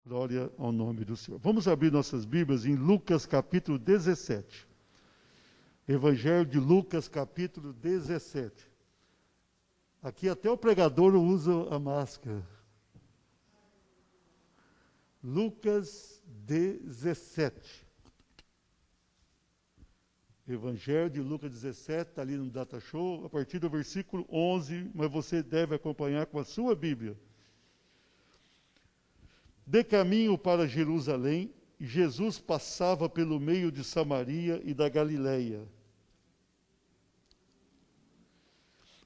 Glória ao nome do Senhor. Vamos abrir nossas Bíblias em Lucas capítulo 17. Evangelho de Lucas capítulo 17. Aqui até o pregador usa a máscara. Lucas 17. Evangelho de Lucas 17, está ali no Data Show, a partir do versículo 11, mas você deve acompanhar com a sua Bíblia. De caminho para Jerusalém, Jesus passava pelo meio de Samaria e da Galileia.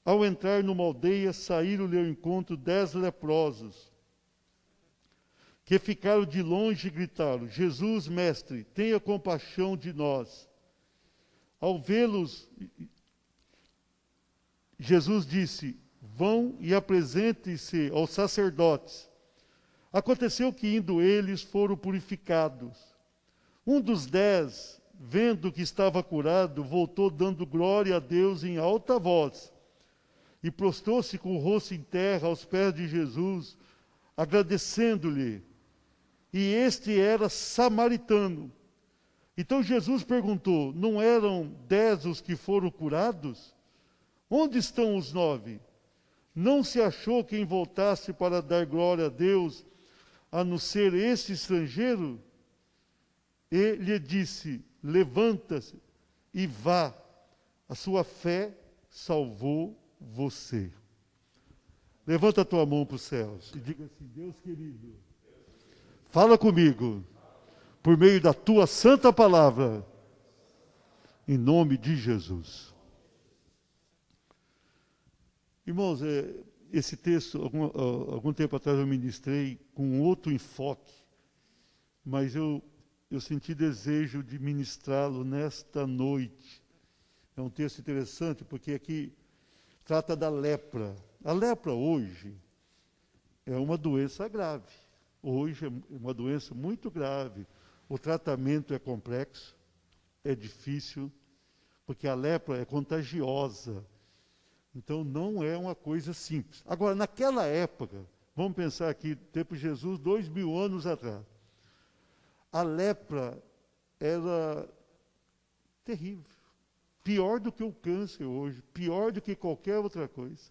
Ao entrar numa aldeia, saíram-lhe ao encontro 10 leprosos, que ficaram de longe e gritaram: Jesus, mestre, tenha compaixão de nós. Ao vê-los, Jesus disse: vão e apresentem-se aos sacerdotes. Aconteceu que, indo eles, foram purificados. Um dos 10, vendo que estava curado, voltou dando glória a Deus em alta voz, e prostrou-se com o rosto em terra aos pés de Jesus, agradecendo-lhe. E este era samaritano. Então Jesus perguntou: não eram 10 os que foram curados? Onde estão os 9? Não se achou quem voltasse para dar glória a Deus, a não ser esse estrangeiro? E lhe disse: levanta-se e vá, a sua fé salvou você. Levanta a tua mão para os céus e diga assim: Deus querido, fala comigo, por meio da tua santa palavra, em nome de Jesus. Irmãos, esse texto, algum tempo atrás eu ministrei com outro enfoque, mas eu senti desejo de ministrá-lo nesta noite. É um texto interessante, porque aqui trata da lepra. A lepra hoje é uma doença grave. Hoje é uma doença muito grave. O tratamento é complexo, é difícil, porque a lepra é contagiosa. Então, não é uma coisa simples. Agora, naquela época, vamos pensar aqui, tempo de Jesus, 2000 anos atrás, a lepra era terrível. Pior do que o câncer hoje, pior do que qualquer outra coisa.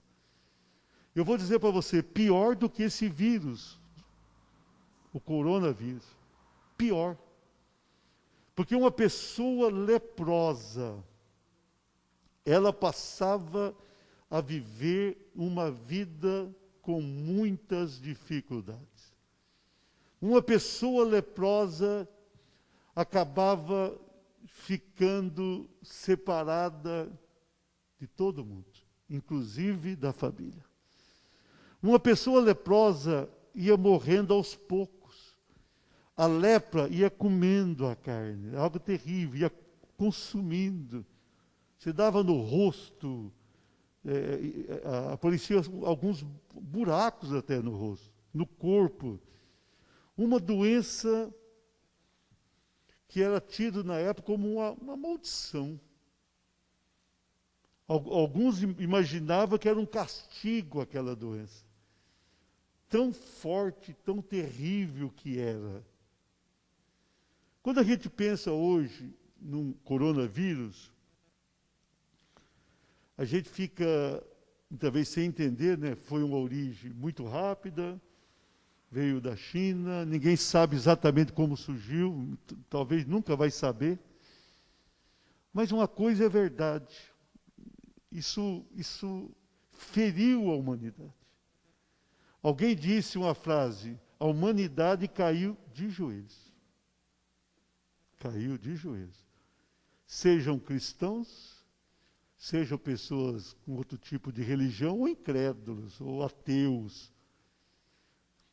Eu vou dizer para você, pior do que esse vírus, o coronavírus. Pior. Porque uma pessoa leprosa, ela passava a viver uma vida com muitas dificuldades. Uma pessoa leprosa acabava ficando separada de todo mundo, inclusive da família. Uma pessoa leprosa ia morrendo aos poucos. A lepra ia comendo a carne, algo terrível, ia consumindo. Se dava no rosto, apareciam alguns buracos até no rosto, no corpo. Uma doença que era tida na época como uma maldição. Alguns imaginavam que era um castigo aquela doença. Tão forte, tão terrível que era. Quando a gente pensa hoje num coronavírus, a gente fica, talvez sem entender, né? Foi uma origem muito rápida, veio da China, ninguém sabe exatamente como surgiu, talvez nunca vai saber. Mas uma coisa é verdade, isso feriu a humanidade. Alguém disse uma frase: a humanidade caiu de joelhos. Caiu de joelhos. Sejam cristãos, sejam pessoas com outro tipo de religião, ou incrédulos, ou ateus.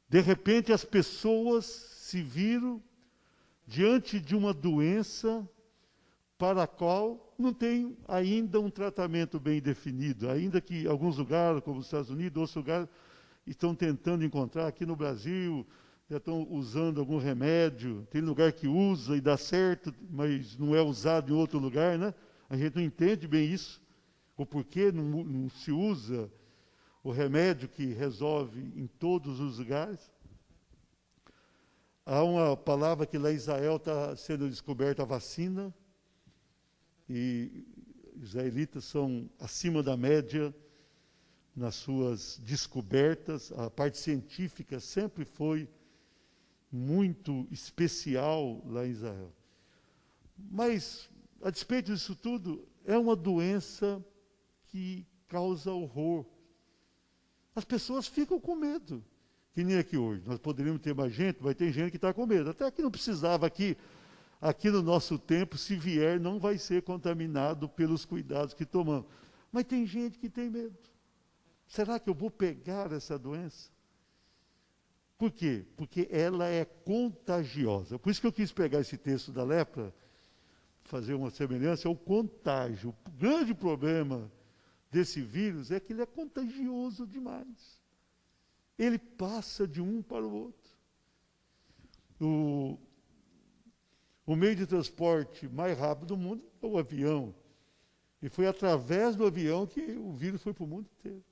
De repente, as pessoas se viram diante de uma doença para a qual não tem ainda um tratamento bem definido, ainda que alguns lugares, como os Estados Unidos, outros lugares, estão tentando encontrar. Aqui no Brasil, já estão usando algum remédio, tem lugar que usa e dá certo, mas não é usado em outro lugar, né? A gente não entende bem isso, o porquê não se usa o remédio que resolve em todos os lugares. Há uma palavra que lá em Israel está sendo descoberta a vacina, e os israelitas são acima da média nas suas descobertas. A parte científica sempre foi muito especial lá em Israel. Mas, a despeito disso tudo, é uma doença que causa horror. As pessoas ficam com medo. Que nem aqui hoje. Nós poderíamos ter mais gente, mas tem gente que está com medo. Até que não precisava aqui no nosso tempo, se vier, não vai ser contaminado pelos cuidados que tomamos. Mas tem gente que tem medo. Será que eu vou pegar essa doença? Por quê? Porque ela é contagiosa. Por isso que eu quis pegar esse texto da lepra, fazer uma semelhança ao contágio. O grande problema desse vírus é que ele é contagioso demais. Ele passa de um para o outro. O meio de transporte mais rápido do mundo é o avião. E foi através do avião que o vírus foi para o mundo inteiro.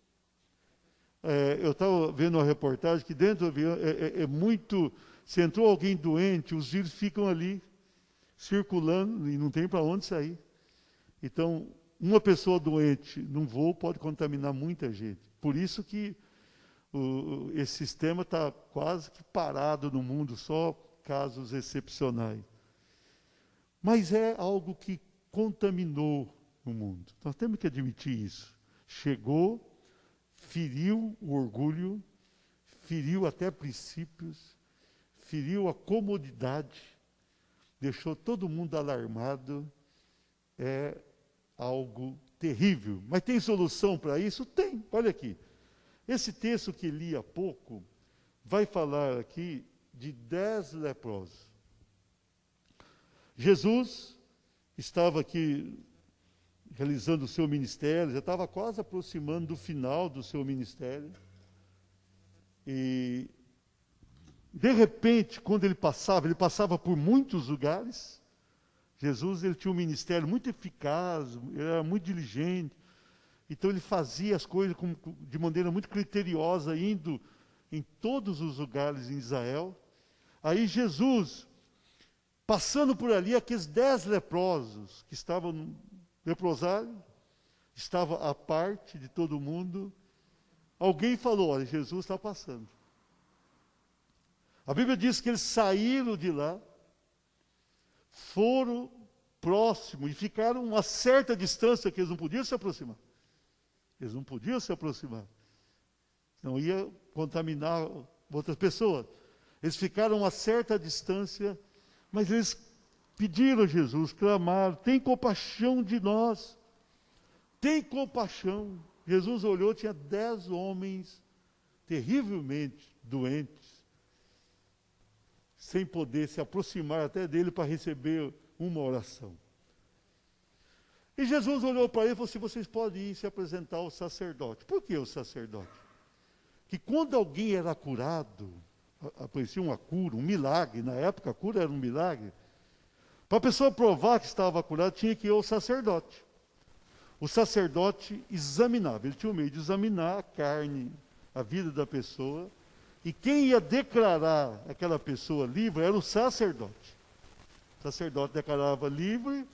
Eu estava vendo uma reportagem que dentro do avião é muito... Se entrou alguém doente, os vírus ficam ali, circulando, e não tem para onde sair. Então, uma pessoa doente num voo pode contaminar muita gente. Por isso que esse sistema está quase que parado no mundo, só casos excepcionais. Mas é algo que contaminou o mundo. Nós temos que admitir isso. Chegou, feriu o orgulho, feriu até princípios, feriu a comodidade, deixou todo mundo alarmado. É algo terrível. Mas tem solução para isso? Tem. Olha aqui. Esse texto que li há pouco vai falar aqui de 10 leprosos. Jesus estava aqui realizando o seu ministério, já estava quase aproximando do final do seu ministério. E, de repente, quando ele passava por muitos lugares. Jesus, ele tinha um ministério muito eficaz, ele era muito diligente. Então, ele fazia as coisas de maneira muito criteriosa, indo em todos os lugares em Israel. Aí, Jesus, passando por ali, aqueles 10 leprosos que estavam no leprosário, estava à parte de todo mundo. Alguém falou: olha, Jesus está passando. A Bíblia diz que eles saíram de lá, foram próximos e ficaram a uma certa distância que eles não podiam se aproximar. Eles não podiam se aproximar. Não ia contaminar outras pessoas. Eles ficaram a uma certa distância, mas eles pediram a Jesus, clamaram: tem compaixão de nós. Tem compaixão. Jesus olhou, tinha 10 homens terrivelmente doentes, sem poder se aproximar até dele para receber uma oração. E Jesus olhou para ele e falou assim: vocês podem ir se apresentar ao sacerdote. Por que o sacerdote? Que quando alguém era curado, aparecia uma cura, um milagre, na época a cura era um milagre, para a pessoa provar que estava curada, tinha que ir ao sacerdote. O sacerdote examinava, ele tinha o meio de examinar a carne, a vida da pessoa, e quem ia declarar aquela pessoa livre era o sacerdote. O sacerdote declarava livre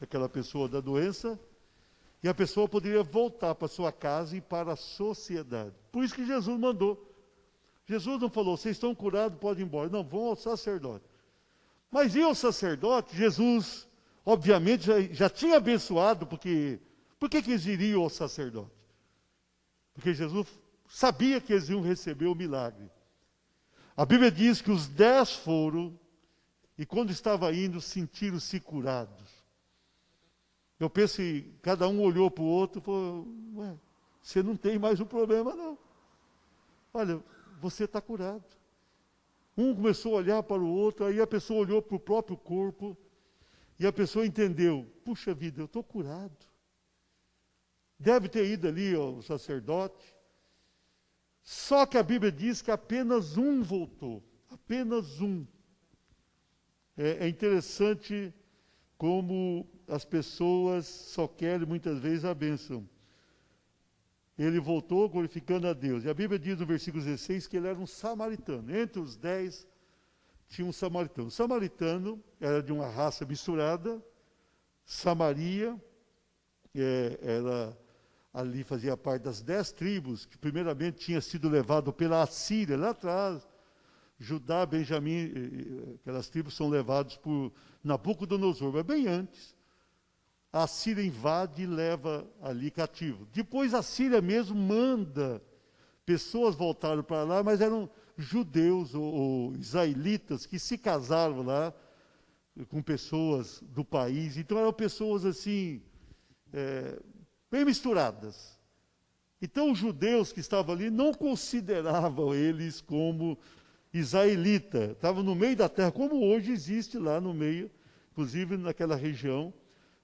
aquela pessoa da doença, e a pessoa poderia voltar para sua casa e para a sociedade. Por isso que Jesus mandou. Jesus não falou: vocês estão curados, podem ir embora. Não, vão ao sacerdote. Mas e o sacerdote? Jesus, obviamente, já tinha abençoado, porque... Por que eles iriam ao sacerdote? Porque Jesus sabia que eles iam receber o milagre. A Bíblia diz que os 10 foram, e quando estava indo, sentiram-se curados. Eu penso que cada um olhou para o outro e falou: ué, você não tem mais um problema, não. Olha, você está curado. Um começou a olhar para o outro, aí a pessoa olhou para o próprio corpo, e a pessoa entendeu: puxa vida, eu estou curado. Deve ter ido ali ao sacerdote. Só que a Bíblia diz que apenas um voltou. Apenas um. É interessante como as pessoas só querem muitas vezes a bênção. Ele voltou glorificando a Deus. E a Bíblia diz no versículo 16 que ele era um samaritano. Entre os 10 tinha um samaritano. O samaritano era de uma raça misturada. Samaria ali fazia parte das 10 tribos, que primeiramente tinha sido levado pela Assíria, lá atrás. Judá, Benjamim, aquelas tribos são levados por Nabucodonosor, mas bem antes. A Síria invade e leva ali cativo. Depois a Síria mesmo manda pessoas voltaram para lá, mas eram judeus ou israelitas que se casaram lá com pessoas do país. Então eram pessoas assim, bem misturadas. Então os judeus que estavam ali não consideravam eles como israelita. Estavam no meio da terra, como hoje existe lá no meio, inclusive naquela região,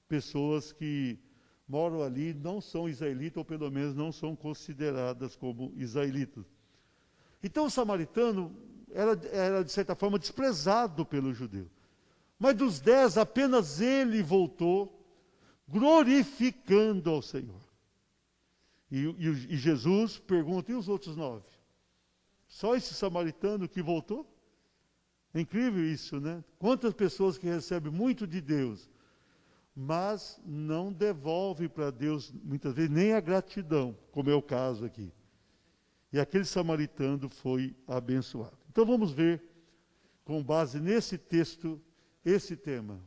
pessoas que moram ali não são israelitas, ou pelo menos não são consideradas como israelitas. Então o samaritano era de certa forma, desprezado pelo judeu. Mas dos 10, apenas ele voltou, glorificando ao Senhor. E Jesus pergunta, e os outros 9? Só esse samaritano que voltou? É incrível isso, né? Quantas pessoas que recebem muito de Deus, mas não devolve para Deus, muitas vezes, nem a gratidão, como é o caso aqui. E aquele samaritano foi abençoado. Então vamos ver, com base nesse texto, esse tema.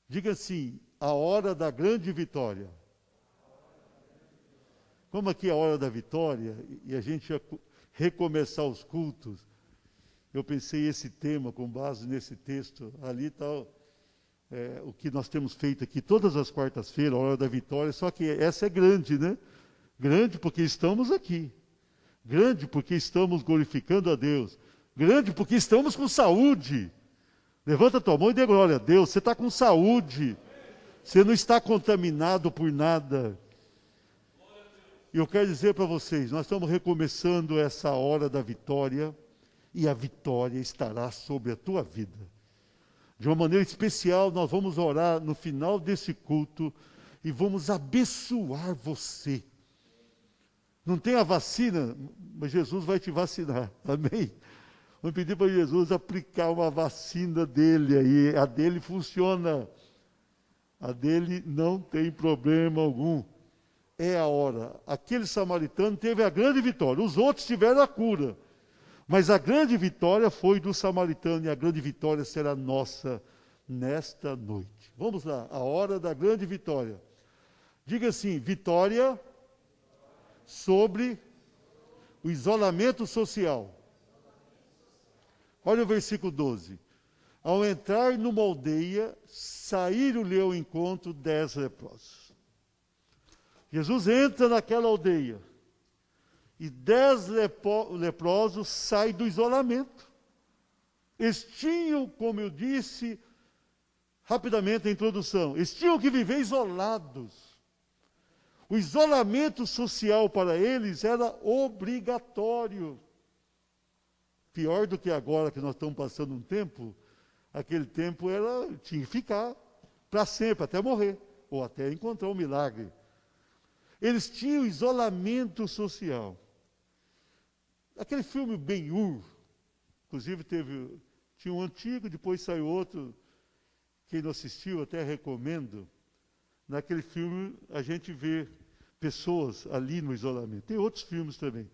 Diga assim, a hora da grande vitória. Como aqui é a hora da vitória, e a gente ia recomeçar os cultos, eu pensei esse tema com base nesse texto, ali está o que nós temos feito aqui todas as quartas-feiras, a hora da vitória, só que essa é grande, né? Grande porque estamos aqui. Grande porque estamos glorificando a Deus. Grande porque estamos com saúde. Levanta a tua mão e dê glória a Deus. Você está com saúde. Você não está contaminado por nada. E eu quero dizer para vocês, nós estamos recomeçando essa hora da vitória, e a vitória estará sobre a tua vida. De uma maneira especial, nós vamos orar no final desse culto e vamos abençoar você. Não tem a vacina, mas Jesus vai te vacinar. Amém? Vamos pedir para Jesus aplicar uma vacina dele aí. A dele funciona. A dele não tem problema algum. É a hora. Aquele samaritano teve a grande vitória. Os outros tiveram a cura. Mas a grande vitória foi do samaritano, e a grande vitória será nossa nesta noite. Vamos lá, a hora da grande vitória. Diga assim, vitória sobre o isolamento social. Olha o versículo 12. Ao entrar numa aldeia, saíram-lhe ao encontro 10 leprosos. Jesus entra naquela aldeia. E 10 leprosos saem do isolamento. Eles tinham, como eu disse, rapidamente a introdução, eles tinham que viver isolados. O isolamento social para eles era obrigatório. Pior do que agora que nós estamos passando um tempo, aquele tempo tinha que ficar para sempre, até morrer, ou até encontrar um milagre. Eles tinham isolamento social. Aquele filme Ben-Hur, inclusive tinha um antigo, depois saiu outro, quem não assistiu até recomendo. Naquele filme a gente vê pessoas ali no isolamento. Tem outros filmes também.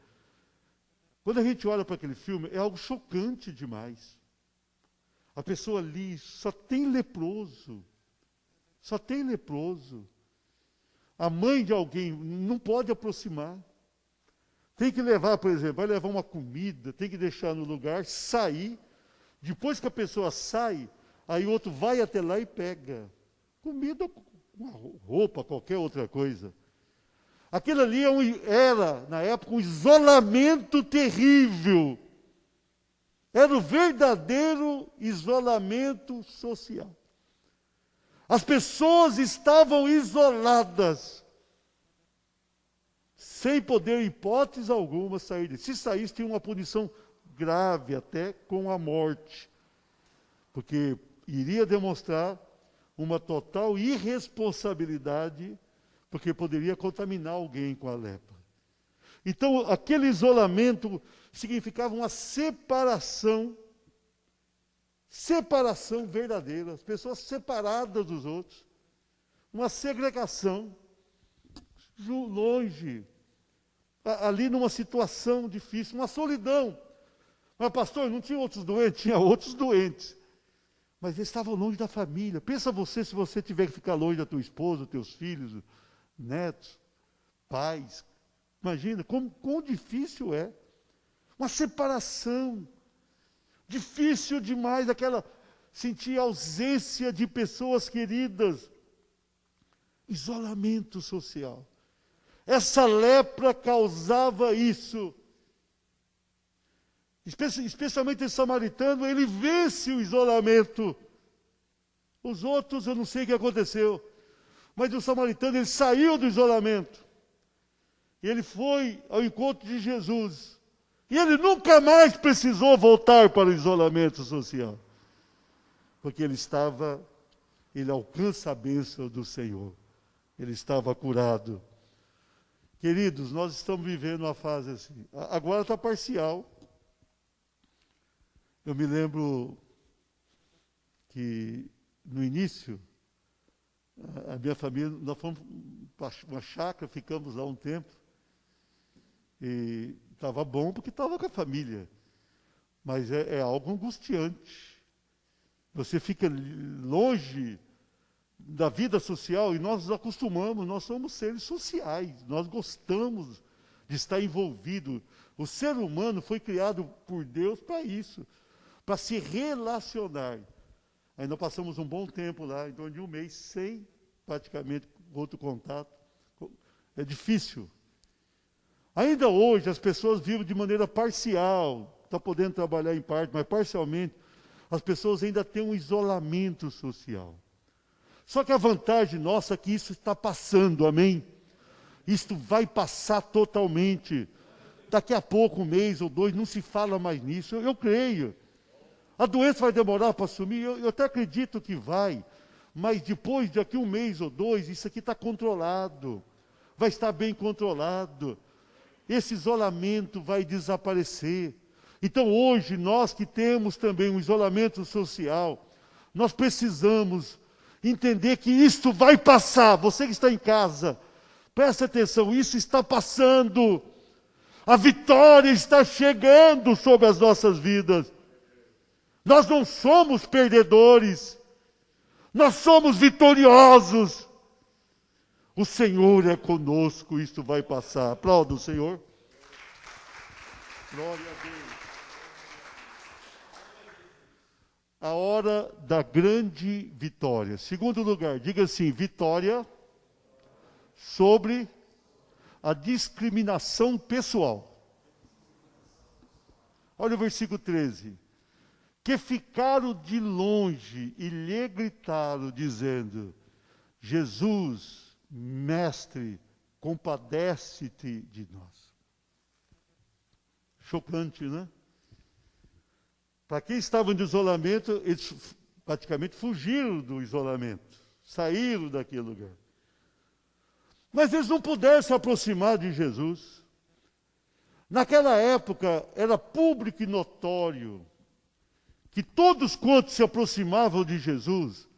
Quando a gente olha para aquele filme, é algo chocante demais. A pessoa ali só tem leproso. Só tem leproso. A mãe de alguém não pode aproximar. Tem que levar, por exemplo, vai levar uma comida, tem que deixar no lugar, sair. Depois que a pessoa sai, aí o outro vai até lá e pega. Comida, uma roupa, qualquer outra coisa. Aquilo ali era, na época, um isolamento terrível. Era o verdadeiro isolamento social. As pessoas estavam isoladas, sem poder, hipótese alguma, sair disso. Se saísse, tinha uma punição grave, até com a morte. Porque iria demonstrar uma total irresponsabilidade, porque poderia contaminar alguém com a lepra. Então, aquele isolamento significava uma separação verdadeira, as pessoas separadas dos outros, uma segregação, longe, ali numa situação difícil, uma solidão. Mas, pastor, não tinha outros doentes? Tinha outros doentes. Mas eles estavam longe da família. Pensa você, se você tiver que ficar longe da tua esposa, dos teus filhos, netos, pais. Imagina, quão difícil é. Uma separação. Difícil demais, sentir a ausência de pessoas queridas. Isolamento social. Essa lepra causava isso. Especialmente esse samaritano, ele vence o isolamento. Os outros, eu não sei o que aconteceu. Mas o samaritano, ele saiu do isolamento. E ele foi ao encontro de Jesus. E ele nunca mais precisou voltar para o isolamento social. Porque ele alcança a bênção do Senhor. Ele estava curado. Queridos, nós estamos vivendo uma fase assim. Agora está parcial. Eu me lembro que, no início, a minha família, nós fomos para uma chácara, ficamos lá um tempo, e estava bom porque estava com a família, mas é algo angustiante. Você fica longe da vida social e nós nos acostumamos, nós somos seres sociais, nós gostamos de estar envolvido. O ser humano foi criado por Deus para isso, para se relacionar. Aí nós passamos um bom tempo lá, em torno de um mês, sem praticamente outro contato. É difícil. Ainda hoje as pessoas vivem de maneira parcial, está podendo trabalhar em parte, mas parcialmente, as pessoas ainda têm um isolamento social. Só que a vantagem nossa é que isso está passando, amém? Isto vai passar totalmente. Daqui a pouco, um mês ou dois, não se fala mais nisso, eu creio. A doença vai demorar para sumir? Eu até acredito que vai, mas depois, daqui um mês ou dois, isso aqui está controlado, vai estar bem controlado. Esse isolamento vai desaparecer. Então hoje, nós que temos também um isolamento social, nós precisamos entender que isto vai passar. Você que está em casa, preste atenção, isso está passando. A vitória está chegando sobre as nossas vidas. Nós não somos perdedores, nós somos vitoriosos. O Senhor é conosco, isto vai passar. Aplauda o Senhor. Glória a Deus. A hora da grande vitória. Segundo lugar, diga assim, vitória sobre a discriminação pessoal. Olha o versículo 13. Que ficaram de longe e lhe gritaram, dizendo, Jesus, Mestre, compadece-te de nós. Chocante, né? Para quem estava em isolamento, eles praticamente fugiram do isolamento, saíram daquele lugar. Mas eles não puderam se aproximar de Jesus. Naquela época, era público e notório que todos quantos se aproximavam de Jesus,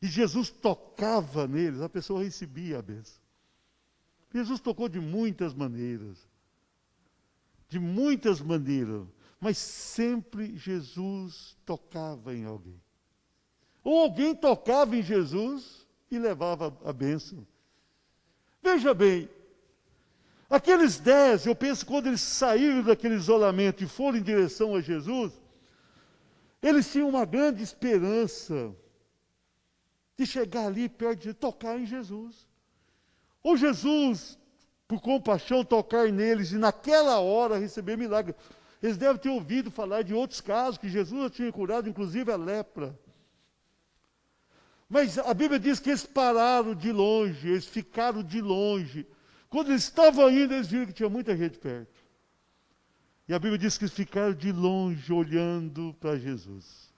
e Jesus tocava neles, a pessoa recebia a bênção. Jesus tocou de muitas maneiras, mas sempre Jesus tocava em alguém. Ou alguém tocava em Jesus e levava a bênção. Veja bem, aqueles 10, eu penso, quando eles saíram daquele isolamento e foram em direção a Jesus, eles tinham uma grande esperança de chegar ali perto de tocar em Jesus. Ou Jesus, por compaixão, tocar neles e naquela hora receber milagre. Eles devem ter ouvido falar de outros casos que Jesus tinha curado, inclusive a lepra. Mas a Bíblia diz que eles pararam de longe, eles ficaram de longe. Quando eles estavam indo, eles viram que tinha muita gente perto. E a Bíblia diz que eles ficaram de longe olhando para Jesus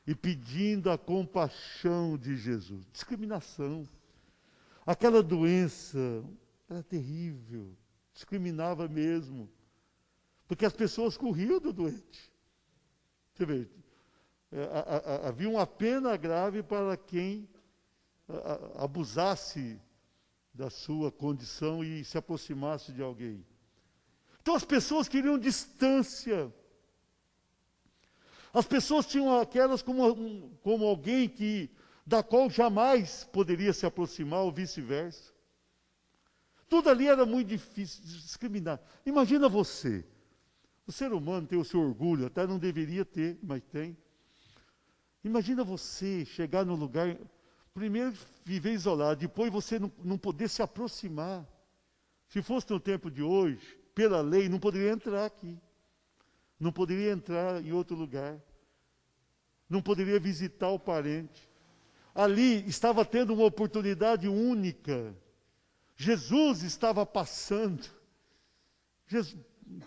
e pedindo a compaixão de Jesus. Discriminação. Aquela doença era terrível. discriminava mesmo. Porque as pessoas corriam do doente. Você vê, havia uma pena grave para quem abusasse da sua condição e se aproximasse de alguém. Então as pessoas queriam distância. As pessoas tinham aquelas como alguém da qual jamais poderia se aproximar, ou vice-versa. Tudo ali era muito difícil de discriminar. Imagina você. O ser humano tem o seu orgulho, até não deveria ter, mas tem. Imagina você chegar num lugar, primeiro viver isolado, depois você não poder se aproximar. Se fosse no tempo de hoje, pela lei, não poderia entrar aqui. Não poderia entrar em outro lugar. Não poderia visitar o parente. Ali estava tendo uma oportunidade única. Jesus estava passando.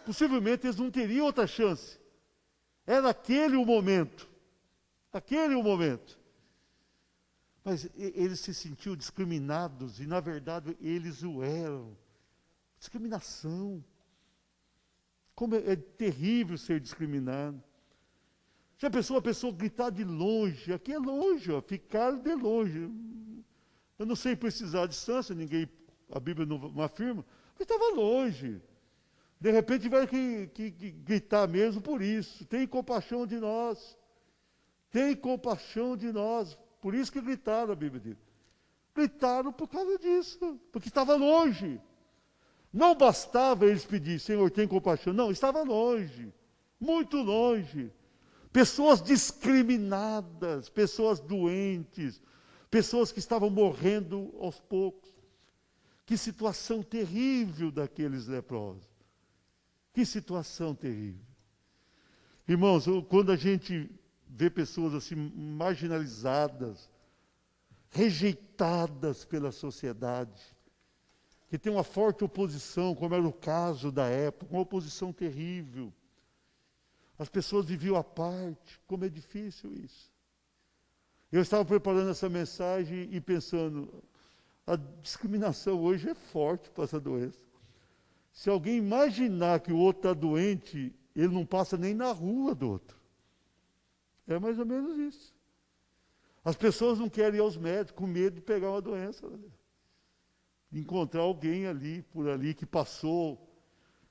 Possivelmente eles não teriam outra chance. Era aquele o momento. Aquele o momento. Mas eles se sentiam discriminados e, na verdade, eles o eram. Discriminação. Como é terrível ser discriminado. Já pensou a pessoa gritar de longe? Aqui é longe, ó, ficar de longe. Eu não sei precisar de distância, a Bíblia não afirma, mas estava longe. De repente tiveram que gritar mesmo por isso. Tem compaixão de nós. Tem compaixão de nós. Por isso que gritaram, a Bíblia diz. Gritaram por causa disso, porque estava longe. Não bastava eles pedir, Senhor, tem compaixão. Não, estava longe, muito longe. Pessoas discriminadas, pessoas doentes, pessoas que estavam morrendo aos poucos. Que situação terrível daqueles leprosos. Que situação terrível. Irmãos, quando a gente vê pessoas assim marginalizadas, rejeitadas pela sociedade, que tem uma forte oposição, como era o caso da época, uma oposição terrível. As pessoas viviam à parte, como é difícil isso. Eu estava preparando essa mensagem e pensando, a discriminação hoje é forte para essa doença. Se alguém imaginar que o outro está doente, ele não passa nem na rua do outro. É mais ou menos isso. As pessoas não querem ir aos médicos com medo de pegar uma doença. De encontrar alguém ali, por ali, que passou.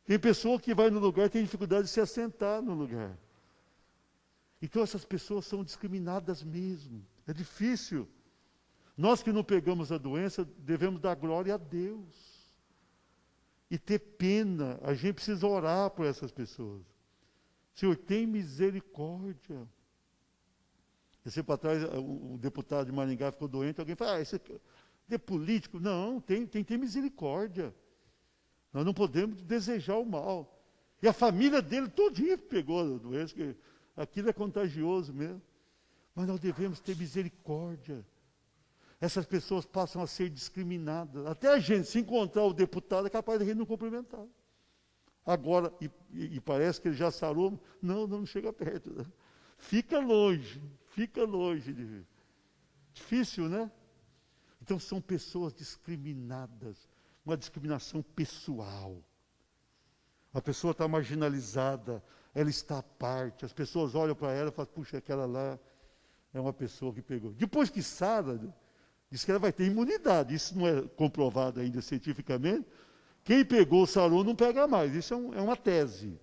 Tem pessoa que vai no lugar e tem dificuldade de se assentar no lugar. Então essas pessoas são discriminadas mesmo. É difícil. Nós que não pegamos a doença, devemos dar glória a Deus. E ter pena. A gente precisa orar por essas pessoas. Senhor, tem misericórdia. Esse tempo atrás, um deputado de Maringá ficou doente, alguém fala, esse é político. Não, tem que ter misericórdia. Nós não podemos desejar o mal. E a família dele todinha pegou a doença, que aquilo é contagioso mesmo. Mas nós devemos ter misericórdia. Essas pessoas passam a ser discriminadas. Até a gente, se encontrar o deputado, é capaz de a gente não cumprimentar. Agora, e parece que ele já sarou, não chega perto. Né? Fica longe de ver. Difícil, né? Então são pessoas discriminadas, uma discriminação pessoal. A pessoa está marginalizada, ela está à parte, as pessoas olham para ela e falam, puxa, aquela lá é uma pessoa que pegou. Depois que sara, diz que ela vai ter imunidade, isso não é comprovado ainda cientificamente. Quem pegou sarou não pega mais, isso é uma tese.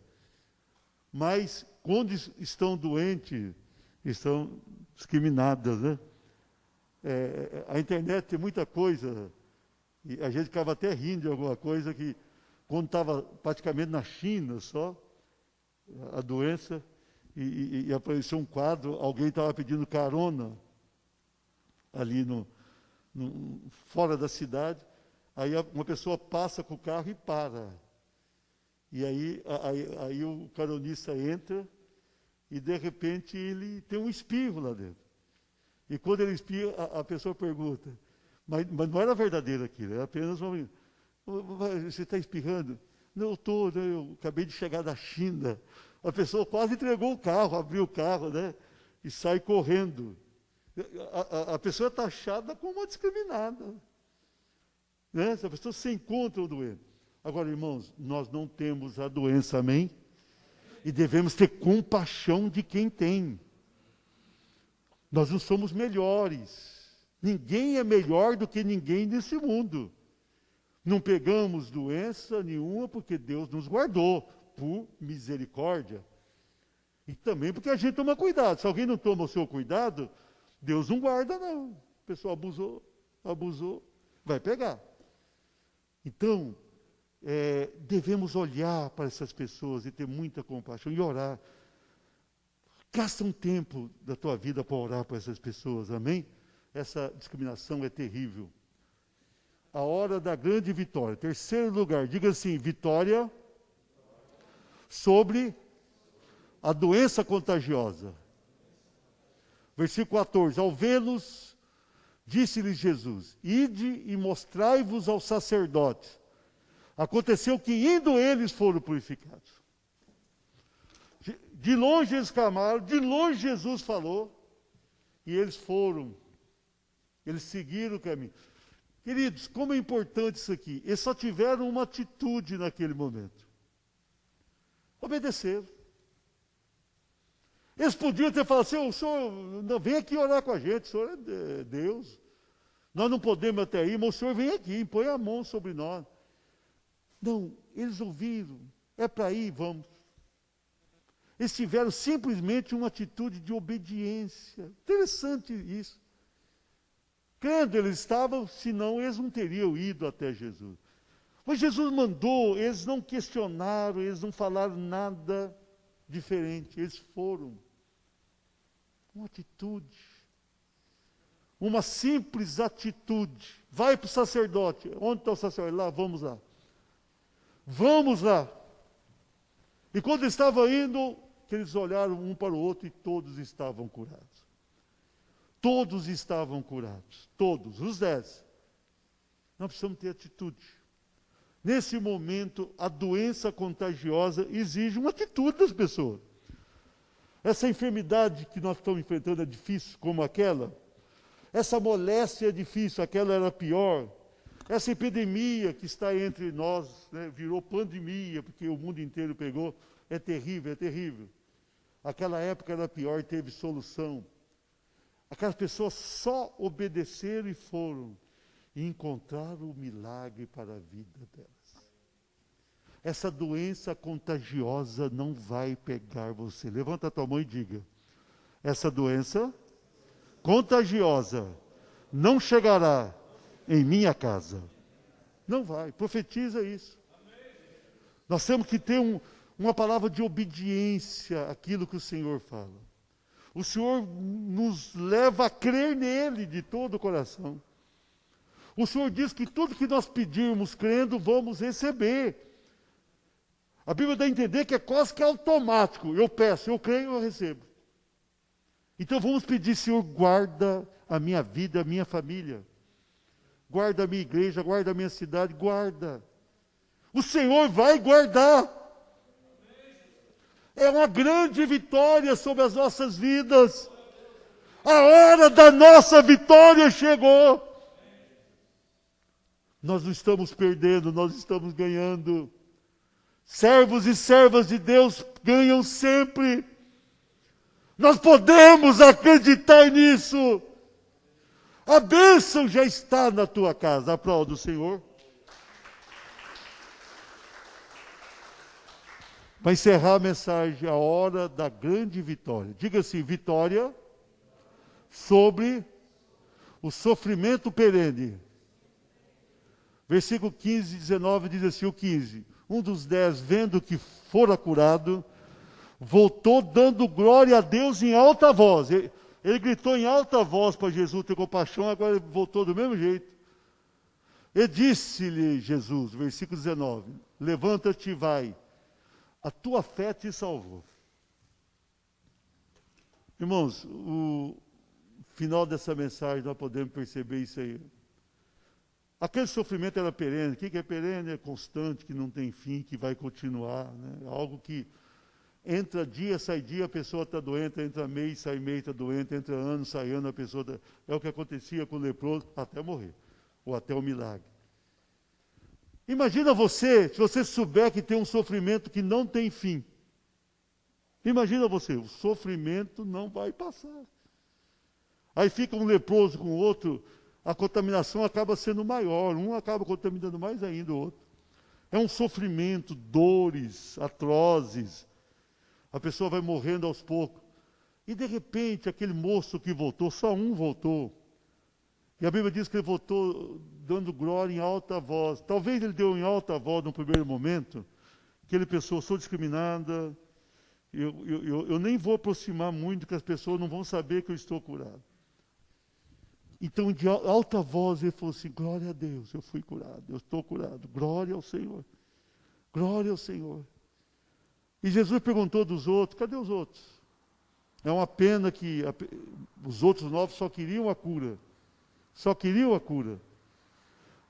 Mas quando estão doentes, estão discriminadas, né? A internet tem muita coisa, e a gente ficava até rindo de alguma coisa que, quando estava praticamente na China só, a doença, e apareceu um quadro, alguém estava pedindo carona ali fora da cidade, aí uma pessoa passa com o carro e para. E aí o caronista entra e, de repente, ele tem um espirro lá dentro. E quando ele espirra, a pessoa pergunta, mas não era verdadeiro aquilo, era apenas uma... Você está espirrando? Não, eu estou, né? Eu acabei de chegar da China. A pessoa quase entregou o carro, abriu o carro, né? E sai correndo. A pessoa é taxada como uma discriminada. Né? Essa pessoa se encontra o doente. Agora, irmãos, nós não temos a doença, amém? E devemos ter compaixão de quem tem. Nós não somos melhores. Ninguém é melhor do que ninguém nesse mundo. Não pegamos doença nenhuma porque Deus nos guardou, por misericórdia. E também porque a gente toma cuidado. Se alguém não toma o seu cuidado, Deus não guarda, não. O pessoal abusou, vai pegar. Então, devemos olhar para essas pessoas e ter muita compaixão e orar. Gasta um tempo da tua vida para orar para essas pessoas, amém? Essa discriminação é terrível. A hora da grande vitória. Terceiro lugar, diga assim, vitória sobre a doença contagiosa. Versículo 14, ao vê-los, disse-lhes Jesus, ide e mostrai-vos aos sacerdotes. Aconteceu que indo eles foram purificados. De longe eles clamaram, de longe Jesus falou, e eles foram. Eles seguiram o caminho. Queridos, como é importante isso aqui. Eles só tiveram uma atitude naquele momento. Obedeceram. Eles podiam ter falado assim, o senhor não, vem aqui orar com a gente, o senhor é Deus. Nós não podemos até ir, mas o senhor vem aqui, põe a mão sobre nós. Não, eles ouviram, é para ir, vamos. Eles tiveram simplesmente uma atitude de obediência. Interessante isso. Crendo eles estavam, senão eles não teriam ido até Jesus. Mas Jesus mandou, eles não questionaram, eles não falaram nada diferente, eles foram. Uma atitude. Uma simples atitude. Vai para o sacerdote. Onde está o sacerdote? Lá, vamos lá. Vamos lá. E quando eles estavam indo, que eles olharam um para o outro e todos estavam curados. Todos estavam curados. Todos, os 10. Nós precisamos ter atitude. Nesse momento, a doença contagiosa exige uma atitude das pessoas. Essa enfermidade que nós estamos enfrentando é difícil, como aquela. Essa moléstia é difícil, aquela era pior. Essa epidemia que está entre nós, né, virou pandemia, porque o mundo inteiro pegou, é terrível, é terrível. Aquela época era pior, teve solução. Aquelas pessoas só obedeceram e foram. E encontraram o milagre para a vida delas. Essa doença contagiosa não vai pegar você. Levanta a tua mão e diga. Essa doença contagiosa não chegará em minha casa. Não vai. Profetiza isso. Nós temos que ter uma palavra de obediência àquilo que o Senhor fala. O Senhor nos leva a crer nele de todo o coração. O Senhor diz que tudo que nós pedirmos crendo, vamos receber. A Bíblia dá a entender que é quase que automático. Eu peço, eu creio, eu recebo. Então vamos pedir, Senhor, guarda a minha vida, a minha família. Guarda a minha igreja, guarda a minha cidade, guarda. O Senhor vai guardar. É uma grande vitória sobre as nossas vidas. A hora da nossa vitória chegou. Nós não estamos perdendo, nós estamos ganhando. Servos e servas de Deus ganham sempre. Nós podemos acreditar nisso. A bênção já está na tua casa. Aplauda o Senhor. Para encerrar a mensagem, a hora da grande vitória. Diga assim, vitória sobre o sofrimento perene. Versículo 15 e 19 diz assim, o 15. Um dos 10, vendo que fora curado, voltou dando glória a Deus em alta voz. Ele gritou em alta voz para Jesus ter compaixão, agora ele voltou do mesmo jeito. E disse-lhe Jesus, versículo 19, levanta-te e vai, a tua fé te salvou. Irmãos, o final dessa mensagem nós podemos perceber isso aí. Aquele sofrimento era perene. O que é perene? É constante, que não tem fim, que vai continuar. Né? Algo que entra dia, sai dia, a pessoa está doente, entra mês, sai mês, está doente, entra ano, sai ano, a pessoa está... É o que acontecia com o leproso até morrer, ou até o milagre. Imagina você, se você souber que tem um sofrimento que não tem fim. Imagina você, o sofrimento não vai passar. Aí fica um leproso com o outro, a contaminação acaba sendo maior, um acaba contaminando mais ainda o outro. É um sofrimento, dores atrozes. A pessoa vai morrendo aos poucos. E de repente, aquele moço que voltou, só um voltou. E a Bíblia diz que ele voltou dando glória em alta voz. Talvez ele deu em alta voz no primeiro momento, que ele pensou, sou discriminada, eu nem vou aproximar muito, que as pessoas não vão saber que eu estou curado. Então, de alta voz, ele falou assim, glória a Deus, eu fui curado, eu estou curado, glória ao Senhor, glória ao Senhor. E Jesus perguntou dos outros, cadê os outros? É uma pena que os outros 9 só queriam a cura. Só queriam a cura.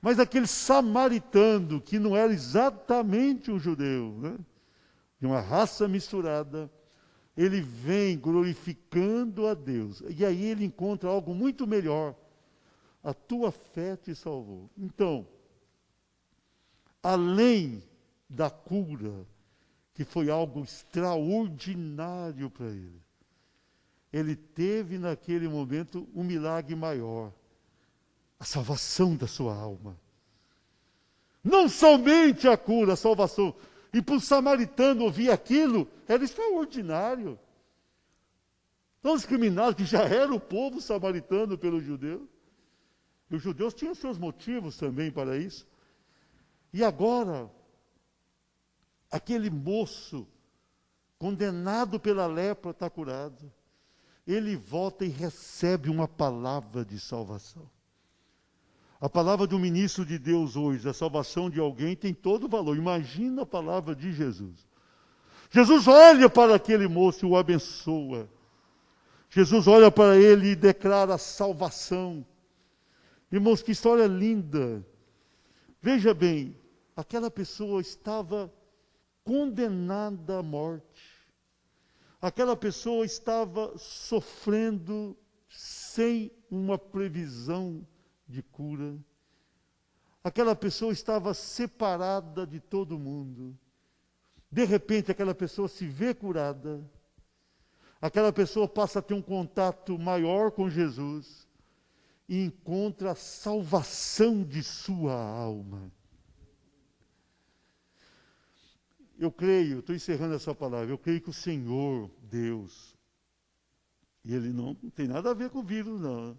Mas aquele samaritano, que não era exatamente um judeu, né? De uma raça misturada, ele vem glorificando a Deus. E aí ele encontra algo muito melhor. A tua fé te salvou. Então, além da cura, que foi algo extraordinário para ele, ele teve naquele momento um milagre maior. A salvação da sua alma. Não somente a cura, a salvação. E para o samaritano ouvir aquilo, era extraordinário. Tão discriminado que já era o povo samaritano pelos judeus. E os judeus tinham seus motivos também para isso. E agora, aquele moço, condenado pela lepra, está curado. Ele volta e recebe uma palavra de salvação. A palavra do ministro de Deus hoje, a salvação de alguém, tem todo o valor. Imagina a palavra de Jesus. Jesus olha para aquele moço e o abençoa. Jesus olha para ele e declara salvação. Irmãos, que história linda. Veja bem, aquela pessoa estava condenada à morte. Aquela pessoa estava sofrendo sem uma previsão de cura. Aquela pessoa estava separada de todo mundo. De repente, aquela pessoa se vê curada. Aquela pessoa passa a ter um contato maior com Jesus e encontra a salvação de sua alma. Eu creio, estou encerrando essa palavra, eu creio que o Senhor, Deus, e Ele não tem nada a ver com o vírus, não,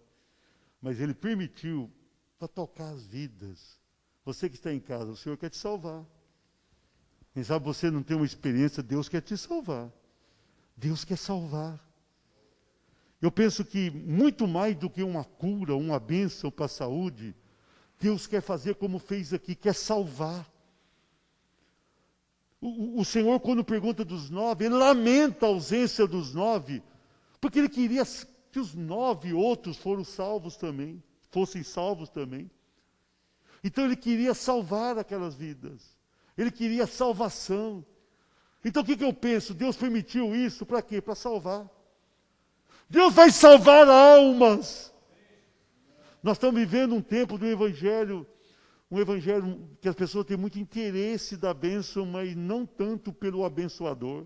mas Ele permitiu para tocar as vidas. Você que está em casa, o Senhor quer te salvar. Quem sabe você não tem uma experiência, Deus quer te salvar. Deus quer salvar. Eu penso que muito mais do que uma cura, uma bênção para a saúde, Deus quer fazer como fez aqui, quer salvar. O Senhor, quando pergunta dos 9, Ele lamenta a ausência dos 9, porque Ele queria que os 9 outros fossem salvos também. Então Ele queria salvar aquelas vidas. Ele queria salvação. Então o que eu penso? Deus permitiu isso para quê? Para salvar. Deus vai salvar almas. Nós estamos vivendo um tempo do Evangelho, um Evangelho que as pessoas têm muito interesse da bênção, mas não tanto pelo abençoador.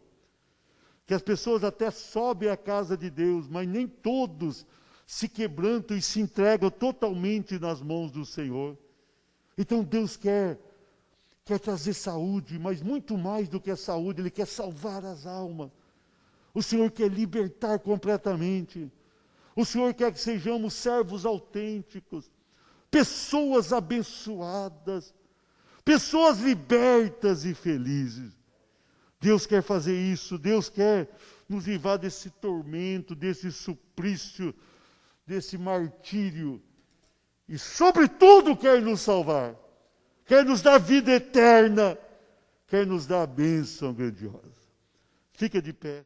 Que as pessoas até sobem à casa de Deus, mas nem todos se quebrantam e se entregam totalmente nas mãos do Senhor. Então Deus quer trazer saúde, mas muito mais do que a saúde, Ele quer salvar as almas. O Senhor quer libertar completamente. O Senhor quer que sejamos servos autênticos, pessoas abençoadas, pessoas libertas e felizes. Deus quer fazer isso, Deus quer nos livrar desse tormento, desse suplício, desse martírio. E, sobretudo, quer nos salvar. Quer nos dar vida eterna. Quer nos dar a bênção grandiosa. Fica de pé.